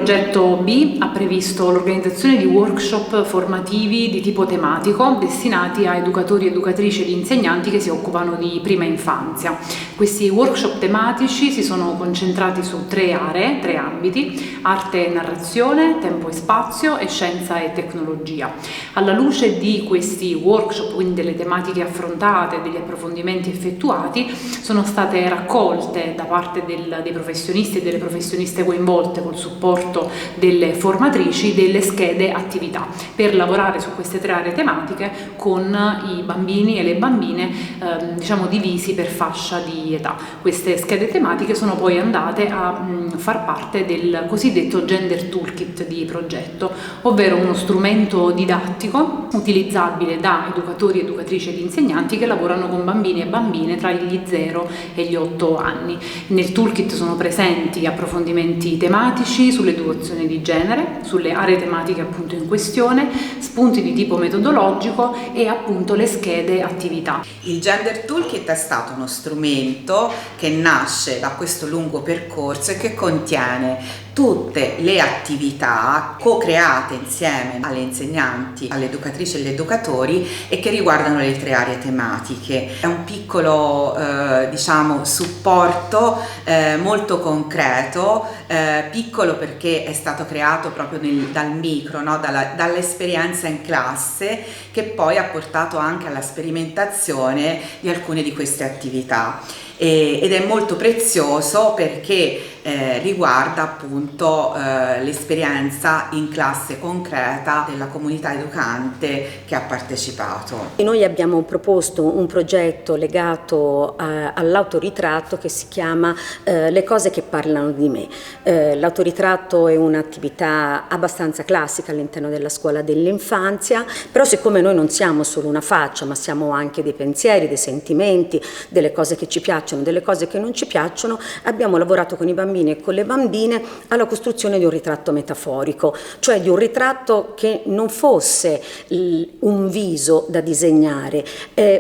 progetto B ha previsto l'organizzazione di workshop formativi di tipo tematico destinati a educatori, educatrici ed insegnanti che si occupano di prima infanzia. Questi workshop tematici si sono concentrati su 3 aree, 3 ambiti: arte e narrazione, tempo e spazio e scienza e tecnologia. Alla luce di questi workshop, quindi delle tematiche affrontate, degli approfondimenti effettuati, sono state raccolte da parte dei professionisti e delle professioniste coinvolte col supporto delle formatrici delle schede attività per lavorare su queste 3 aree tematiche con i bambini e le bambine divisi per fascia di età. Queste schede tematiche sono poi andate a far parte del cosiddetto Gender Toolkit di progetto, ovvero uno strumento didattico utilizzabile da educatori, educatrici ed insegnanti che lavorano con bambini e bambine tra gli 0 e gli 8 anni. Nel toolkit sono presenti approfondimenti tematici sull'educazione di genere, sulle aree tematiche appunto in questione, spunti di tipo metodologico e appunto le schede attività. Il Gender Toolkit è stato uno strumento che nasce da questo lungo percorso e che contiene tutte le attività co-create insieme alle insegnanti, alle educatrici e agli educatori e che riguardano le 3 aree tematiche. È un piccolo supporto molto concreto, piccolo perché è stato creato proprio dal micro, no? dall'esperienza in classe, che poi ha portato anche alla sperimentazione di alcune di queste attività. Ed è molto prezioso perché riguarda appunto l'esperienza in classe concreta della comunità educante che ha partecipato. E noi abbiamo proposto un progetto legato all'autoritratto che si chiama Le cose che parlano di me. L'autoritratto è un'attività abbastanza classica all'interno della scuola dell'infanzia, però siccome noi non siamo solo una faccia, ma siamo anche dei pensieri, dei sentimenti, delle cose che ci piacciono, delle cose che non ci piacciono, abbiamo lavorato con i bambini e con le bambine alla costruzione di un ritratto metaforico, cioè di un ritratto che non fosse un viso da disegnare,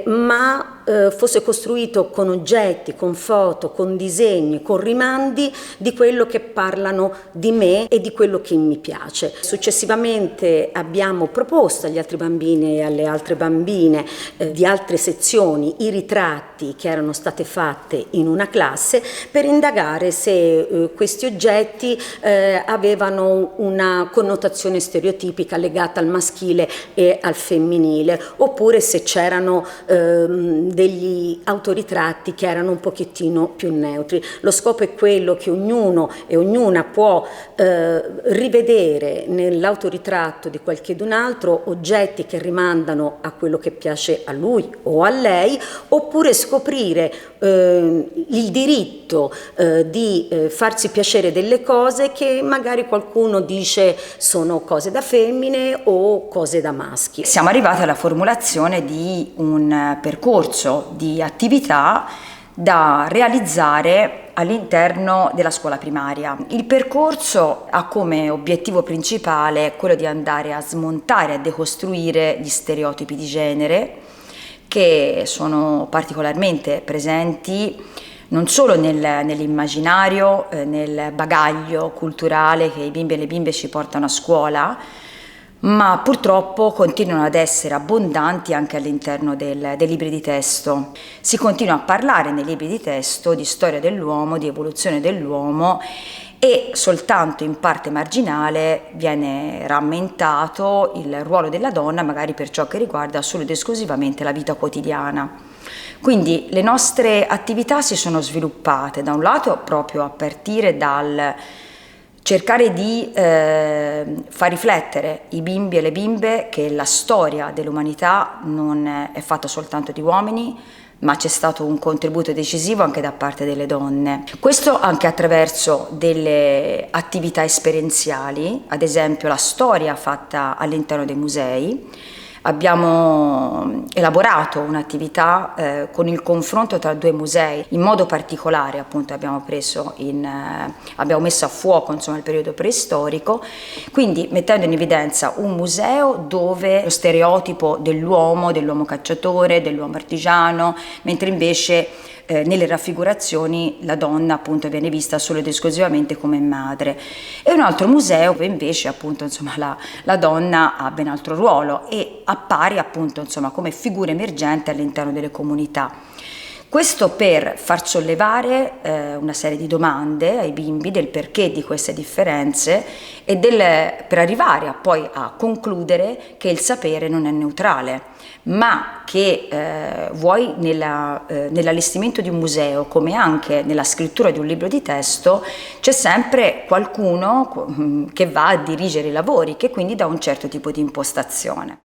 ma fosse costruito con oggetti, con foto, con disegni, con rimandi di quello che parlano di me e di quello che mi piace. Successivamente abbiamo proposto agli altri bambini e alle altre bambine di altre sezioni i ritratti che erano state fatte in una classe per indagare se questi oggetti avevano una connotazione stereotipica legata al maschile e al femminile, oppure se c'erano degli autoritratti che erano un pochettino più neutri. Lo scopo è quello che ognuno e ognuna può rivedere nell'autoritratto di qualchedun altro oggetti che rimandano a quello che piace a lui o a lei, oppure scoprire il diritto di farsi piacere delle cose che magari qualcuno dice sono cose da femmine o cose da maschi. Siamo arrivati alla formulazione di un percorso di attività da realizzare all'interno della scuola primaria. Il percorso ha come obiettivo principale quello di andare a smontare, a decostruire gli stereotipi di genere che sono particolarmente presenti non solo nell'immaginario, nel bagaglio culturale che i bimbi e le bimbe ci portano a scuola, ma purtroppo continuano ad essere abbondanti anche all'interno dei libri di testo. Si continua a parlare nei libri di testo di storia dell'uomo, di evoluzione dell'uomo, e soltanto in parte marginale viene rammentato il ruolo della donna, magari per ciò che riguarda solo ed esclusivamente la vita quotidiana. Quindi le nostre attività si sono sviluppate da un lato proprio a partire dal cercare di far riflettere i bimbi e le bimbe che la storia dell'umanità non è fatta soltanto di uomini, ma c'è stato un contributo decisivo anche da parte delle donne. Questo anche attraverso delle attività esperienziali, ad esempio la storia fatta all'interno dei musei. Abbiamo elaborato un'attività con il confronto tra 2 musei, in modo particolare appunto abbiamo messo a fuoco il periodo preistorico, quindi mettendo in evidenza un museo dove lo stereotipo dell'uomo cacciatore, dell'uomo artigiano, mentre invece nelle raffigurazioni la donna appunto viene vista solo ed esclusivamente come madre, e un altro museo dove invece appunto insomma la donna ha ben altro ruolo e appare appunto insomma come figura emergente all'interno delle comunità. Questo per far sollevare una serie di domande ai bimbi del perché di queste differenze e per arrivare poi a concludere che il sapere non è neutrale, ma che vuoi nell'allestimento di un museo come anche nella scrittura di un libro di testo c'è sempre qualcuno che va a dirigere i lavori, che quindi dà un certo tipo di impostazione.